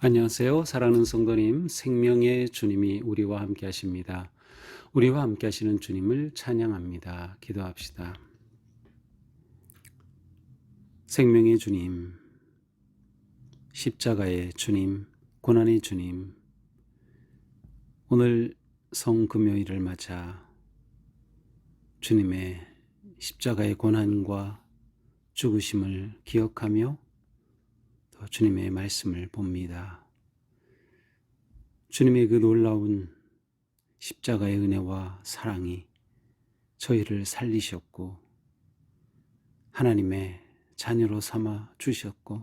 안녕하세요. 사랑하는 성도님, 생명의 주님이 우리와 함께 하십니다. 우리와 함께 하시는 주님을 찬양합니다. 기도합시다. 생명의 주님, 십자가의 주님, 고난의 주님, 오늘 성금요일을 맞아 주님의 십자가의 고난과 죽으심을 기억하며 또 주님의 말씀을 봅니다. 주님의 그 놀라운 십자가의 은혜와 사랑이 저희를 살리셨고 하나님의 자녀로 삼아 주셨고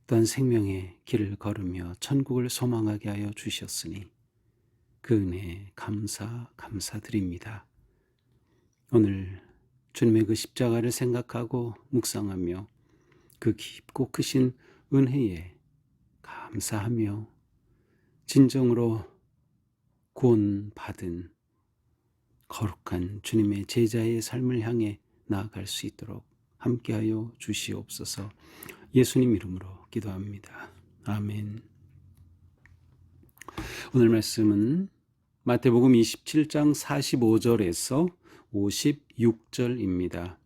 또한 생명의 길을 걸으며 천국을 소망하게 하여 주셨으니 그 은혜에 감사드립니다. 오늘 주님의 그 십자가를 생각하고 묵상하며 그 깊고 크신 은혜에 감사하며 진정으로 구원받은 거룩한 주님의 제자의 삶을 향해 나아갈 수 있도록 함께하여 주시옵소서. 예수님 이름으로 기도합니다. 아멘. 오늘 말씀은 마태복음 27장 45절에서 56절입니다.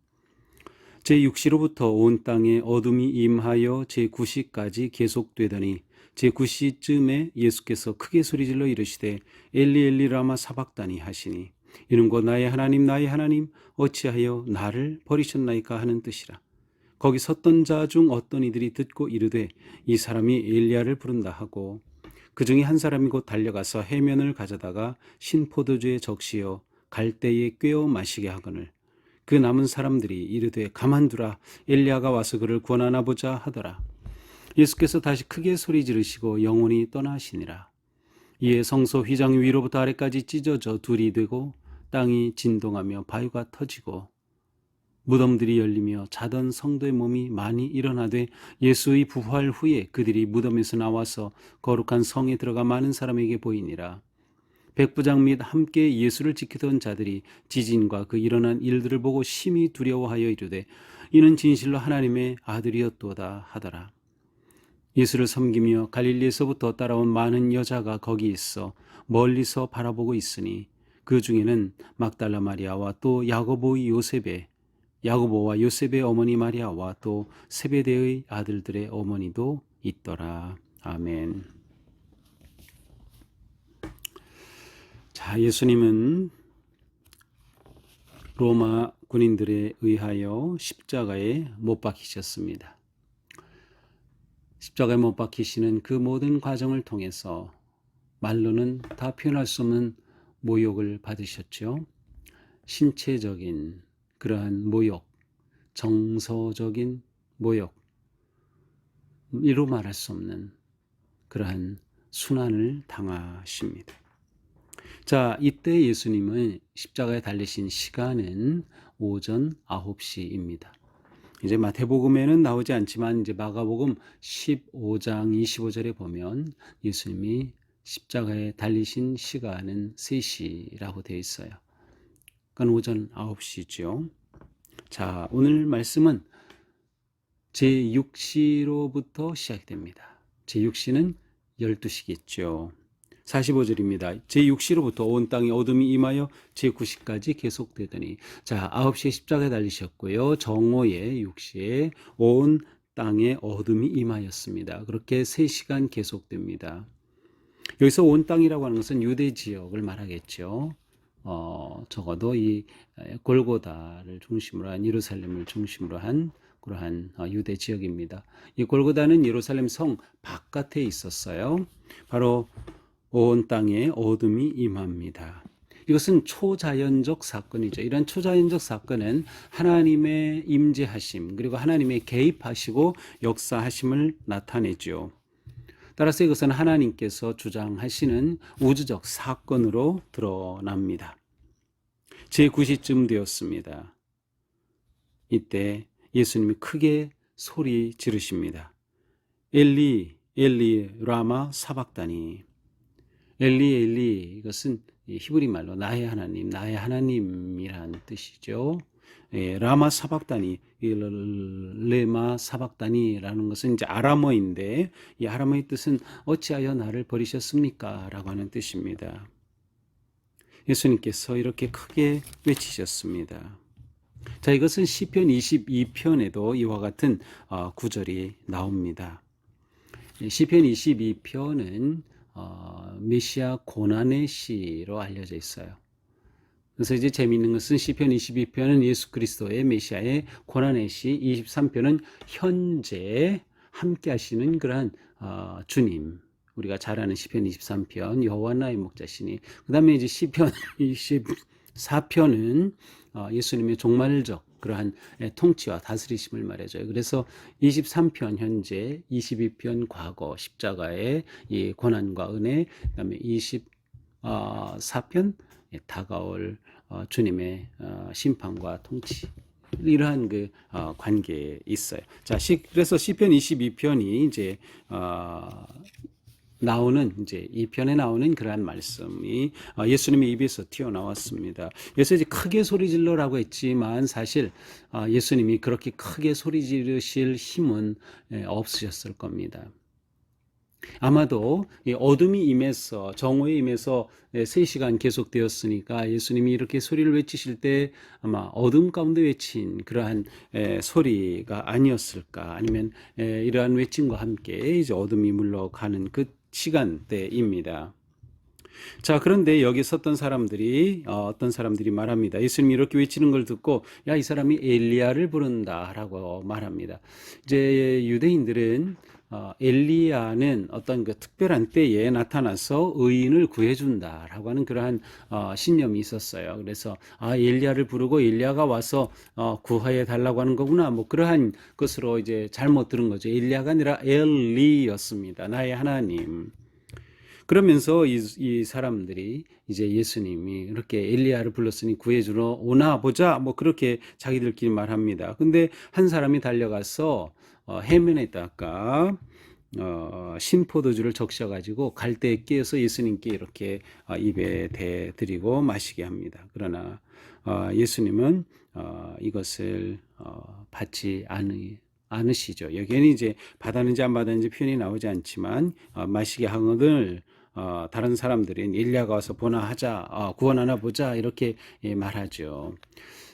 제6시로부터 온 땅에 어둠이 임하여 제9시까지 계속되더니 제9시쯤에 예수께서 크게 소리질러 이르시되 엘리 엘리 라마 사박다니 하시니 이는 곧 나의 하나님 어찌하여 나를 버리셨나이까 하는 뜻이라. 거기 섰던 자 중 어떤 이들이 듣고 이르되 이 사람이 엘리야를 부른다 하고 그 중에 한 사람이 곧 달려가서 해면을 가져다가 신포도주에 적시어 갈대에 꿰어 마시게 하거늘 그 남은 사람들이 이르되 가만두라 엘리야가 와서 그를 구원하나 보자 하더라. 예수께서 다시 크게 소리 지르시고 영혼이 떠나시니라. 이에 성소 휘장 위로부터 아래까지 찢어져 둘이 되고 땅이 진동하며 바위가 터지고 무덤들이 열리며 자던 성도의 몸이 많이 일어나되 예수의 부활 후에 그들이 무덤에서 나와서 거룩한 성에 들어가 많은 사람에게 보이니라. 백부장 및 함께 예수를 지키던 자들이 지진과 그 일어난 일들을 보고 심히 두려워하여 이르되 이는 진실로 하나님의 아들이었도다 하더라. 예수를 섬기며 갈릴리에서부터 따라온 많은 여자가 거기 있어 멀리서 바라보고 있으니 그 중에는 막달라 마리아와 또 야고보와 요셉의 어머니 마리아와 또 세베대의 아들들의 어머니도 있더라. 아멘. 자, 예수님은 로마 군인들에 의하여 십자가에 못 박히셨습니다. 십자가에 못 박히시는 그 모든 과정을 통해서 말로는 다 표현할 수 없는 모욕을 받으셨죠. 신체적인 그러한 모욕, 정서적인 모욕, 이루 말할 수 없는 그러한 순환을 당하십니다. 자, 이때 예수님은 십자가에 달리신 시간은 오전 9시입니다. 이제 마태복음에는 나오지 않지만 이제 마가복음 15장 25절에 보면 예수님이 십자가에 달리신 시간은 3시라고 되어 있어요. 그러니까 오전 9시죠. 자, 오늘 말씀은 제6시로부터 시작이 됩니다. 제6시는 12시겠죠. 45절입니다. 제6시로부터 온 땅에 어둠이 임하여 제9시까지 계속되더니, 자, 9시에 십자가에 달리셨고요. 정오에 6시에 온 땅에 어둠이 임하였습니다. 그렇게 3시간 계속됩니다. 여기서 온 땅이라고 하는 것은 유대 지역을 말하겠죠. 적어도 이 골고다를 중심으로 한 예루살렘을 중심으로 한 그러한 유대 지역입니다. 이 골고다는 예루살렘 성 바깥에 있었어요. 바로 온 땅에 어둠이 임합니다. 이것은 초자연적 사건이죠. 이런 초자연적 사건은 하나님의 임재하심 그리고 하나님의 개입하시고 역사하심을 나타내죠. 따라서 이것은 하나님께서 주장하시는 우주적 사건으로 드러납니다. 제9시쯤 되었습니다. 이때 예수님이 크게 소리 지르십니다. 엘리 엘리 라마 사박다니. 엘리 엘리, 이것은 히브리 말로 나의 하나님이라는 뜻이죠. 라마 사박다니, 레마 사박다니라는 것은 이제 아람어인데 이 아람어의 뜻은 어찌하여 나를 버리셨습니까? 라고 하는 뜻입니다. 예수님께서 이렇게 크게 외치셨습니다. 자, 이것은 시편 22편에도 이와 같은 구절이 나옵니다. 시편 22편은 메시아 고난의 시로 알려져 있어요. 그래서 이제 재미있는 것은 시편 22편은 예수 그리스도의 메시아의 고난의 시, 23편은 현재 함께 하시는 그러한 주님, 우리가 잘 아는 시편 23편 여호와 나의 목자시니, 그 다음에 이제 시편 24편은 예수님의 종말적 그러한 통치와 다스리심을 말해줘요. 그래서 23편 현재, 22편 과거 십자가의 이 고난과 은혜, 그다음에 24편 다가올 주님의 심판과 통치, 이러한 그 관계에 있어요. 자, 그래서 시편 22편이 이제 나오는 이제 이 편에 나오는 그러한 말씀이 예수님의 입에서 튀어나왔습니다. 그래서 이제 크게 소리 질러라고 했지만 사실 예수님이 그렇게 크게 소리 지르실 힘은 없으셨을 겁니다. 아마도 이 어둠이 임해서, 정오에 임해서 3시간 계속되었으니까 예수님이 이렇게 소리를 외치실 때 아마 어둠 가운데 외친 그러한 소리가 아니었을까, 아니면 이러한 외침과 함께 이제 어둠이 물러가는 그 시간대입니다. 자, 그런데 여기 섰던 사람들이 어떤 사람들이 말합니다. 예수님이 이렇게 외치는 걸 듣고 야, 이 사람이 엘리야를 부른다라고 말합니다. 이제 유대인들은 엘리야는 어떤 그 특별한 때에 나타나서 의인을 구해준다라고 하는 그러한 신념이 있었어요. 그래서 엘리야를 부르고 엘리야가 와서 구하해 달라고 하는 거구나, 뭐 그러한 것으로 이제 잘못 들은 거죠. 엘리야가 아니라 엘리였습니다. 나의 하나님. 그러면서 이 사람들이 이제 예수님이 이렇게 엘리야를 불렀으니 구해주러 오나 보자, 뭐 그렇게 자기들끼리 말합니다. 근데 한 사람이 달려가서 해면에다가 신포도주를 적셔가지고 갈대에 끼어서 예수님께 이렇게 입에 대드리고 마시게 합니다. 그러나 예수님은 이것을 받지 않으시죠. 여기에는 이제 받았는지 안 받았는지 표현이 나오지 않지만 마시게 하거늘 다른 사람들은 엘리야가 와서 보나 하자, 구원하나 보자, 이렇게 말하죠.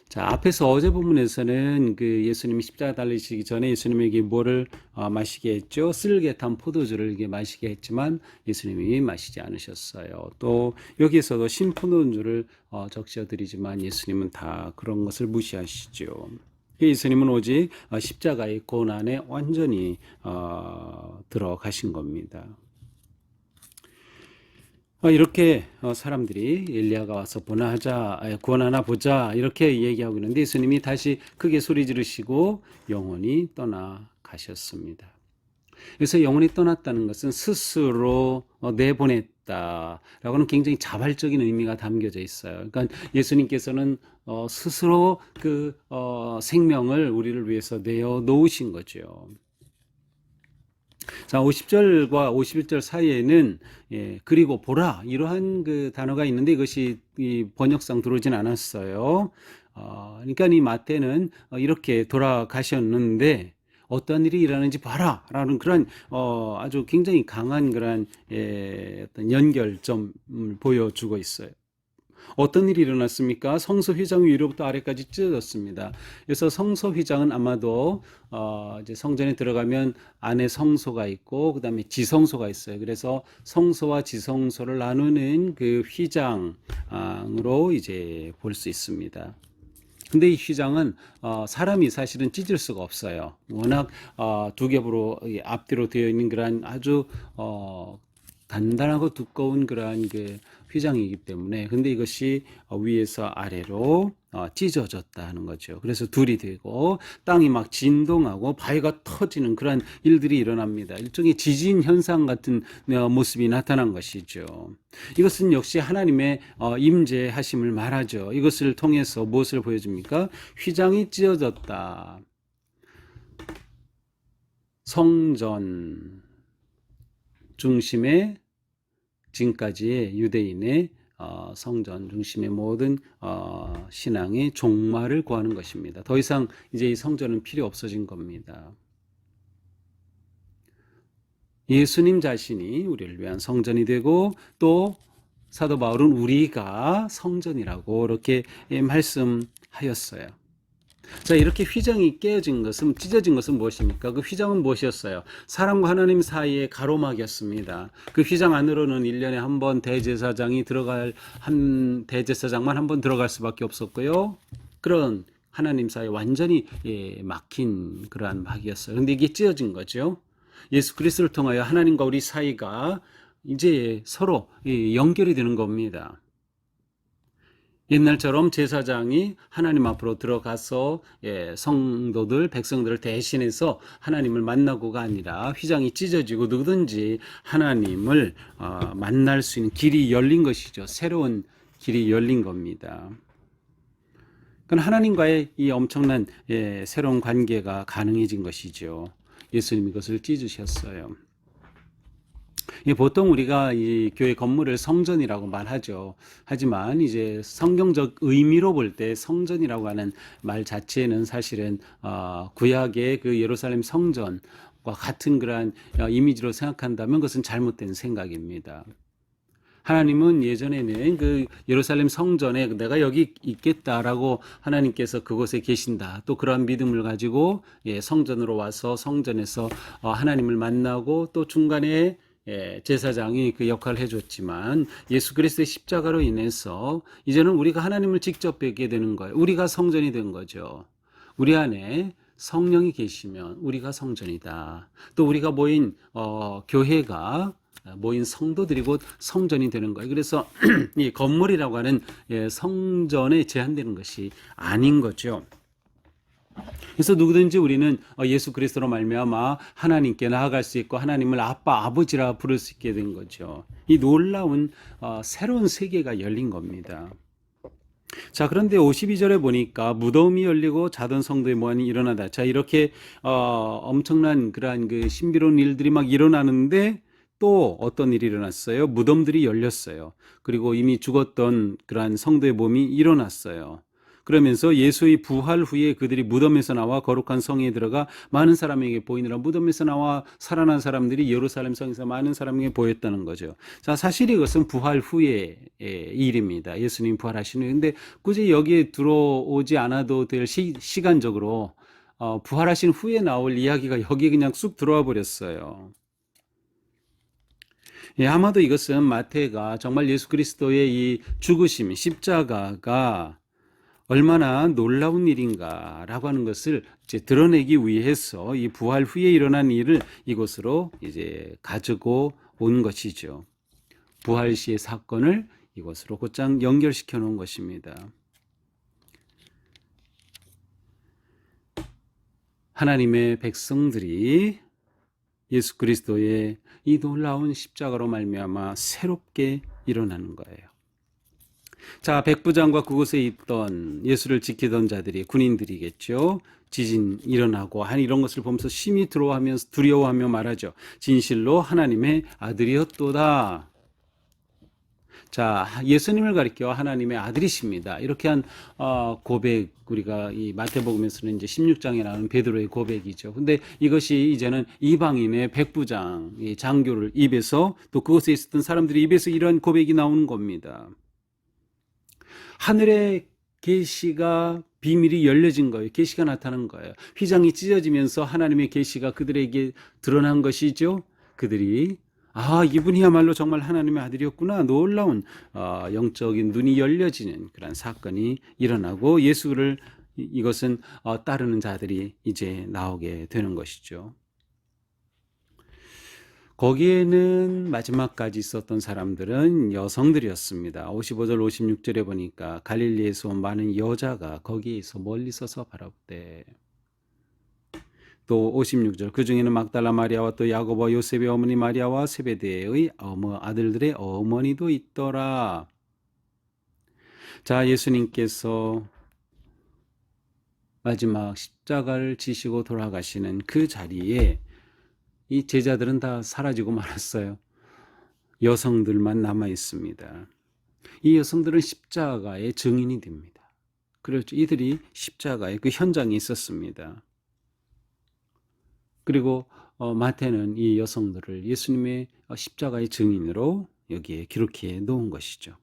자, 앞에서 어제 본문에서는 그 예수님이 십자가 달리시기 전에 예수님에게 뭐를 마시게 했죠? 쓸개 탄 포도주를 이게 마시게 했지만 예수님이 마시지 않으셨어요. 또 여기에서도 신포도주를 적셔드리지만 예수님은 다 그런 것을 무시하시죠. 예수님은 오직 십자가의 고난에 완전히 들어가신 겁니다. 이렇게 사람들이 엘리야가 와서 보나 하자, 구원하나 보자, 이렇게 얘기하고 있는데 예수님이 다시 크게 소리 지르시고 영원히 떠나가셨습니다. 그래서 영원히 떠났다는 것은 스스로 내보냈다라고는 굉장히 자발적인 의미가 담겨져 있어요. 그러니까 예수님께서는 스스로 그 생명을 우리를 위해서 내어 놓으신 거죠. 자, 50절과 51절 사이에는 그리고 보라, 이러한 그 단어가 있는데 이것이 이 번역상 들어오진 않았어요. 그러니까 이 마태는 이렇게 돌아가셨는데 어떤 일이 일어나는지 봐라라는 그런 아주 굉장히 강한 그런 어떤 연결점을 보여주고 있어요. 어떤 일이 일어났습니까? 성소 휘장 위로부터 아래까지 찢어졌습니다. 그래서 성소 휘장은 아마도 이제 성전에 들어가면 안에 성소가 있고 그다음에 지성소가 있어요. 그래서 성소와 지성소를 나누는 그 휘장으로 이제 볼 수 있습니다. 근데 이 휘장은 사람이 사실은 찢을 수가 없어요. 워낙 두 겹으로 앞뒤로 되어 있는 그런 아주 단단하고 두꺼운 그러한 그 휘장이기 때문에, 근데 이것이 위에서 아래로 찢어졌다 하는 거죠. 그래서 둘이 되고 땅이 막 진동하고 바위가 터지는 그런 일들이 일어납니다. 일종의 지진 현상 같은 모습이 나타난 것이죠. 이것은 역시 하나님의 임재하심을 말하죠. 이것을 통해서 무엇을 보여줍니까? 휘장이 찢어졌다. 성전 중심의 지금까지의 유대인의 성전 중심의 모든 신앙의 종말을 구하는 것입니다. 더 이상 이제 이 성전은 필요 없어진 겁니다. 예수님 자신이 우리를 위한 성전이 되고 또 사도 바울은 우리가 성전이라고 이렇게 말씀하였어요. 자, 이렇게 휘장이 깨어진 것은, 찢어진 것은 무엇입니까? 그 휘장은 무엇이었어요? 사람과 하나님 사이의 가로막이었습니다. 그 휘장 안으로는 1년에 한 번 대제사장이 대제사장만 한 번 들어갈 수밖에 없었고요. 그런 하나님 사이 완전히 막힌 그러한 막이었어요. 근데 이게 찢어진 거죠. 예수 그리스도를 통하여 하나님과 우리 사이가 이제 서로 연결이 되는 겁니다. 옛날처럼 제사장이 하나님 앞으로 들어가서 성도들, 백성들을 대신해서 하나님을 만나고가 아니라 휘장이 찢어지고 누구든지 하나님을 만날 수 있는 길이 열린 것이죠. 새로운 길이 열린 겁니다. 그건 하나님과의 이 엄청난 새로운 관계가 가능해진 것이죠. 예수님이 그것을 찢으셨어요. 보통 우리가 이 교회 건물을 성전이라고 말하죠. 하지만 이제 성경적 의미로 볼 때 성전이라고 하는 말 자체는 사실은 구약의 그 예루살렘 성전과 같은 그러한 이미지로 생각한다면 그것은 잘못된 생각입니다. 하나님은 예전에는 그 예루살렘 성전에 내가 여기 있겠다라고 하나님께서 그곳에 계신다. 또 그러한 믿음을 가지고 성전으로 와서 성전에서 하나님을 만나고 또 중간에 제사장이 그 역할을 해줬지만 예수 그리스도의 십자가로 인해서 이제는 우리가 하나님을 직접 뵙게 되는 거예요. 우리가 성전이 된 거죠. 우리 안에 성령이 계시면 우리가 성전이다. 또 우리가 모인 교회가 모인 성도들이 곧 성전이 되는 거예요. 그래서 이 건물이라고 하는 성전에 제한되는 것이 아닌 거죠. 그래서 누구든지 우리는 예수 그리스도로 말미암아 하나님께 나아갈 수 있고 하나님을 아빠, 아버지라 부를 수 있게 된 거죠. 이 놀라운 새로운 세계가 열린 겁니다. 자, 그런데 52절에 보니까 무덤이 열리고 자던 성도의 모환이 일어나다. 자, 이렇게 엄청난 그러한 그 신비로운 일들이 막 일어나는데 또 어떤 일이 일어났어요? 무덤들이 열렸어요. 그리고 이미 죽었던 그러한 성도의 몸이 일어났어요. 그러면서 예수의 부활 후에 그들이 무덤에서 나와 거룩한 성에 들어가 많은 사람에게 보이느라 무덤에서 나와 살아난 사람들이 예루살렘 성에서 많은 사람에게 보였다는 거죠. 자, 사실 이것은 부활 후의 일입니다. 예수님 부활하신 후에. 근데 굳이 여기에 들어오지 않아도 될 시간적으로 부활하신 후에 나올 이야기가 여기 그냥 쑥 들어와 버렸어요. 아마도 이것은 마태가 정말 예수 그리스도의 이 죽으심, 십자가가 얼마나 놀라운 일인가라고 하는 것을 이제 드러내기 위해서 이 부활 후에 일어난 일을 이곳으로 이제 가지고 온 것이죠. 부활 시의 사건을 이것으로 곧장 연결시켜 놓은 것입니다. 하나님의 백성들이 예수 그리스도의 이 놀라운 십자가로 말미암아 새롭게 일어나는 거예요. 자, 백부장과 그곳에 있던 예수를 지키던 자들이 군인들이겠죠. 지진 일어나고 한 이런 것을 보면서 심히 두려워하며 말하죠. 진실로 하나님의 아들이었도다. 자, 예수님을 가리켜 하나님의 아들이십니다. 이렇게 한 고백, 우리가 이 마태복음에서는 이제 16장에 나오는 베드로의 고백이죠. 근데 이것이 이제는 이방인의 백부장, 이 장교를 입에서 또 그곳에 있었던 사람들의 입에서 이런 고백이 나오는 겁니다. 하늘의 계시가 비밀이 열려진 거예요. 계시가 나타난 거예요. 휘장이 찢어지면서 하나님의 계시가 그들에게 드러난 것이죠. 그들이 이분이야말로 정말 하나님의 아들이었구나. 놀라운 영적인 눈이 열려지는 그런 사건이 일어나고 예수를 이것은 따르는 자들이 이제 나오게 되는 것이죠. 거기에는 마지막까지 있었던 사람들은 여성들이었습니다. 55절 56절에 보니까 갈릴리에서 온 많은 여자가 거기에서 멀리 서서 바라보되, 또 56절 그 중에는 막달라 마리아와 또 야고보와 요셉의 어머니 마리아와 세베대의 아들들의 어머니도 있더라. 자, 예수님께서 마지막 십자가를 지시고 돌아가시는 그 자리에 이 제자들은 다 사라지고 말았어요. 여성들만 남아 있습니다. 이 여성들은 십자가의 증인이 됩니다. 그렇죠. 이들이 십자가의 그 현장에 있었습니다. 그리고 마태는 이 여성들을 예수님의 십자가의 증인으로 여기에 기록해 놓은 것이죠.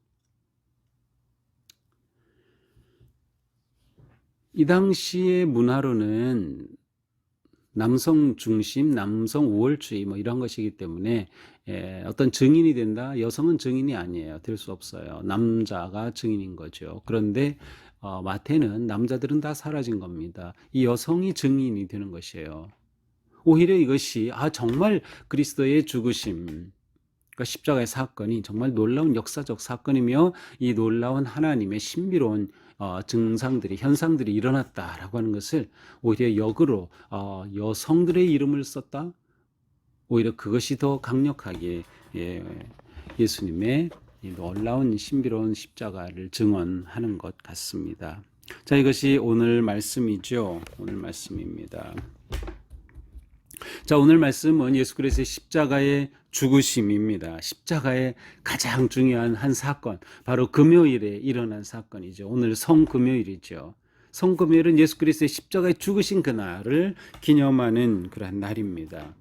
이 당시의 문화로는 남성 중심, 남성 우월주의 뭐 이런 것이기 때문에 어떤 증인이 된다? 여성은 증인이 아니에요. 될 수 없어요. 남자가 증인인 거죠. 그런데 마태는 남자들은 다 사라진 겁니다. 이 여성이 증인이 되는 것이에요. 오히려 이것이 정말 그리스도의 죽으심, 그러니까 십자가의 사건이 정말 놀라운 역사적 사건이며 이 놀라운 하나님의 신비로운 증상들이 현상들이 일어났다라고 하는 것을 오히려 역으로 여성들의 이름을 썼다. 오히려 그것이 더 강력하게 예수님의 이 놀라운 신비로운 십자가를 증언하는 것 같습니다. 자, 이것이 오늘 말씀이죠. 오늘 말씀입니다. 자, 오늘 말씀은 예수 그리스도의 십자가의 죽으심입니다. 십자가의 가장 중요한 한 사건, 바로 금요일에 일어난 사건이죠. 오늘 성금요일이죠. 성금요일은 예수 그리스도의 십자가의 죽으신 그날을 기념하는 그러한 날입니다.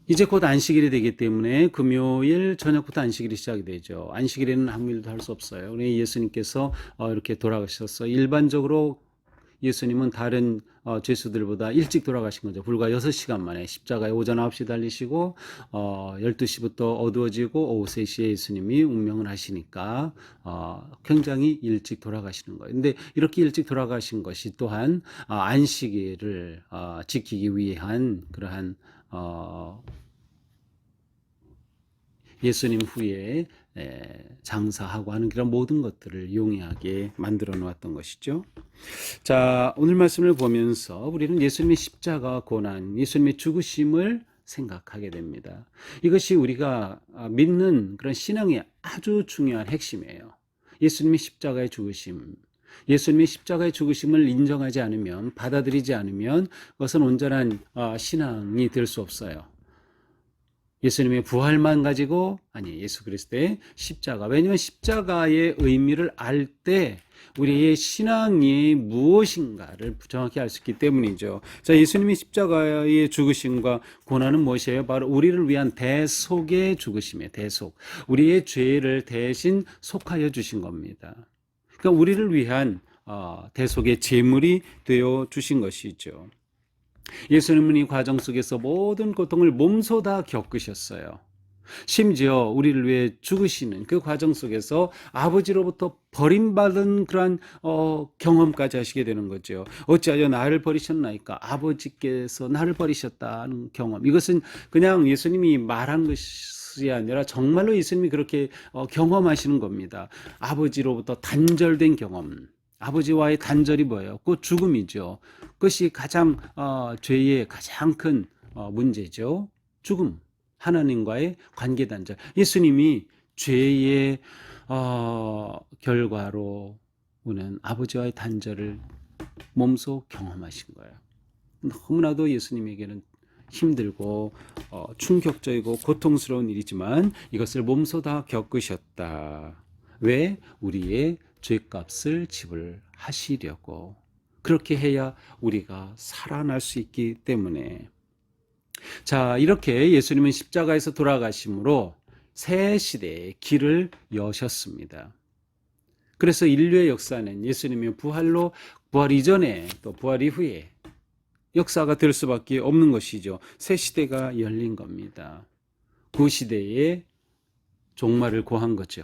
이제 곧 안식일이 되기 때문에 금요일 저녁부터 안식일이 시작이 되죠. 안식일에는 아무 일도 할 수 없어요. 그런데 예수님께서 이렇게 돌아가셔서 일반적으로 예수님은 다른 죄수들보다 일찍 돌아가신 거죠. 불과 6시간 만에 십자가에 오전 9시 달리시고 12시부터 어두워지고 오후 3시에 예수님이 운명을 하시니까 굉장히 일찍 돌아가시는 거예요. 근데 이렇게 일찍 돌아가신 것이 또한 안식일을 지키기 위한 그러한 예수님 후에 장사하고 하는 그런 모든 것들을 용이하게 만들어 놓았던 것이죠. 자, 오늘 말씀을 보면서 우리는 예수님의 십자가 고난, 예수님의 죽으심을 생각하게 됩니다. 이것이 우리가 믿는 그런 신앙의 아주 중요한 핵심이에요. 예수님의 십자가의 죽으심, 예수님의 십자가의 죽으심을 인정하지 않으면, 받아들이지 않으면 그것은 온전한 신앙이 될 수 없어요. 예수님의 부활만 가지고 예수 그리스도의 십자가. 왜냐하면 십자가의 의미를 알 때 우리의 신앙이 무엇인가를 정확히 알 수 있기 때문이죠. 자, 예수님의 십자가의 죽으심과 고난은 무엇이에요? 바로 우리를 위한 대속의 죽으심이에요. 대속. 우리의 죄를 대신 속하여 주신 겁니다. 그러니까 우리를 위한 대속의 제물이 되어 주신 것이죠. 예수님은 이 과정 속에서 모든 고통을 몸소 다 겪으셨어요. 심지어 우리를 위해 죽으시는 그 과정 속에서 아버지로부터 버림받은 그러한 경험까지 하시게 되는 거죠. 어찌하여 나를 버리셨나이까? 아버지께서 나를 버리셨다는 경험. 이것은 그냥 예수님이 말한 것이 아니라 정말로 예수님이 그렇게 경험하시는 겁니다. 아버지로부터 단절된 경험. 아버지와의 단절이 뭐예요? 그 죽음이죠. 그것이 가장 죄의 가장 큰 문제죠. 죽음. 하나님과의 관계 단절. 예수님이 죄의 결과로 오는 아버지와의 단절을 몸소 경험하신 거예요. 너무나도 예수님에게는 힘들고 충격적이고 고통스러운 일이지만 이것을 몸소 다 겪으셨다. 왜? 우리의 죄값을 지불하시려고. 그렇게 해야 우리가 살아날 수 있기 때문에. 자, 이렇게 예수님은 십자가에서 돌아가심으로 새 시대의 길을 여셨습니다. 그래서 인류의 역사는 예수님의 부활 이전에 또 부활 이후에 역사가 될 수밖에 없는 것이죠. 새 시대가 열린 겁니다. 그 시대에 종말을 고한 거죠.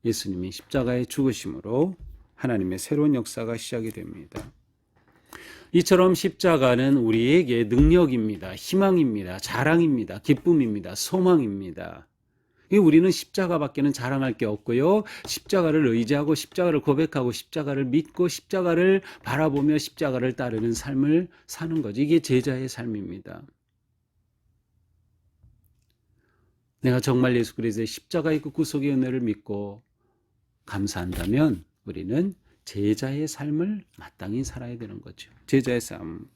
예수님이 십자가의 죽으심으로 하나님의 새로운 역사가 시작이 됩니다. 이처럼 십자가는 우리에게 능력입니다. 희망입니다. 자랑입니다. 기쁨입니다. 소망입니다. 우리는 십자가밖에는 자랑할 게 없고요. 십자가를 의지하고 십자가를 고백하고 십자가를 믿고 십자가를 바라보며 십자가를 따르는 삶을 사는 거죠. 이게 제자의 삶입니다. 내가 정말 예수 그리스도의 십자가의 그 구속의 은혜를 믿고 감사한다면 우리는 제자의 삶을 마땅히 살아야 되는 거죠. 제자의 삶.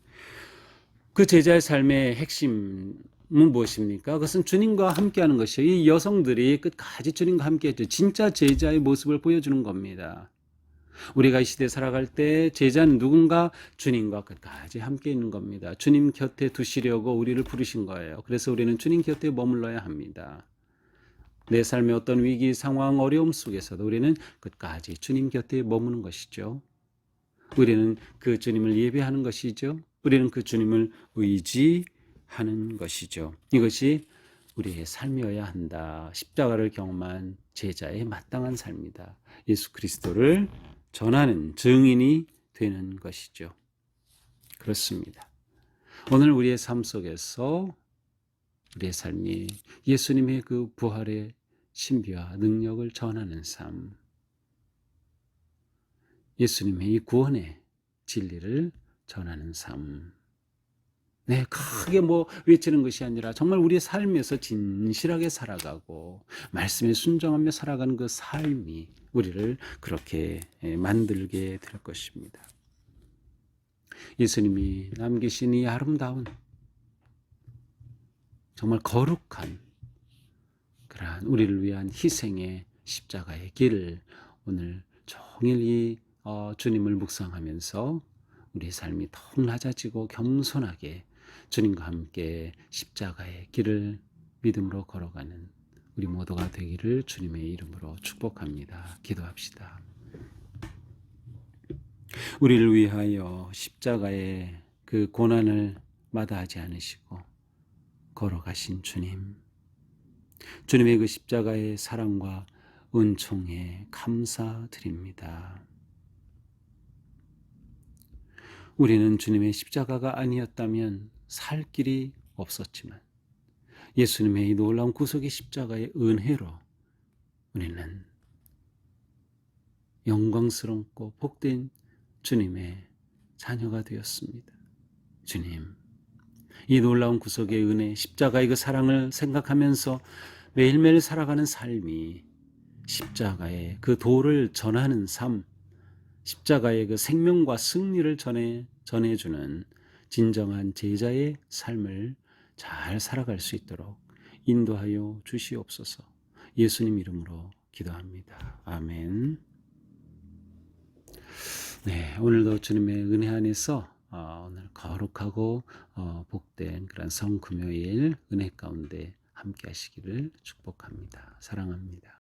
그 제자의 삶의 핵심 무엇입니까? 그것은 주님과 함께하는 것이에요. 이 여성들이 끝까지 주님과 함께했죠. 진짜 제자의 모습을 보여주는 겁니다. 우리가 이 시대에 살아갈 때 제자는 누군가? 주님과 끝까지 함께 있는 겁니다. 주님 곁에 두시려고 우리를 부르신 거예요. 그래서 우리는 주님 곁에 머물러야 합니다. 내 삶의 어떤 위기, 상황, 어려움 속에서도 우리는 끝까지 주님 곁에 머무는 것이죠. 우리는 그 주님을 예배하는 것이죠. 우리는 그 주님을 의지하는 것이죠. 이것이 우리의 삶이어야 한다. 십자가를 경험한 제자의 마땅한 삶이다. 예수 그리스도를 전하는 증인이 되는 것이죠. 그렇습니다. 오늘 우리의 삶 속에서 우리의 삶이 예수님의 그 부활의 신비와 능력을 전하는 삶, 예수님의 이 구원의 진리를 전하는 삶. 네, 크게 외치는 것이 아니라 정말 우리의 삶에서 진실하게 살아가고 말씀에 순종하며 살아가는 그 삶이 우리를 그렇게 만들게 될 것입니다. 예수님이 남기신 이 아름다운 정말 거룩한 그러한 우리를 위한 희생의 십자가의 길을 오늘 종일 이 주님을 묵상하면서 우리의 삶이 더욱 낮아지고 겸손하게 주님과 함께 십자가의 길을 믿음으로 걸어가는 우리 모두가 되기를 주님의 이름으로 축복합니다. 기도합시다. 우리를 위하여 십자가의 그 고난을 마다하지 않으시고 걸어가신 주님, 주님의 그 십자가의 사랑과 은총에 감사드립니다. 우리는 주님의 십자가가 아니었다면 살 길이 없었지만 예수님의 이 놀라운 구속의 십자가의 은혜로 우리는 영광스럽고 복된 주님의 자녀가 되었습니다. 주님, 이 놀라운 구속의 은혜, 십자가의 그 사랑을 생각하면서 매일매일 살아가는 삶이 십자가의 그 도를 전하는 삶, 십자가의 그 생명과 승리를 전해주는 진정한 제자의 삶을 잘 살아갈 수 있도록 인도하여 주시옵소서. 예수님 이름으로 기도합니다. 아멘. 네, 오늘도 주님의 은혜 안에서 오늘 거룩하고 복된 그런 성금요일 은혜 가운데 함께 하시기를 축복합니다. 사랑합니다.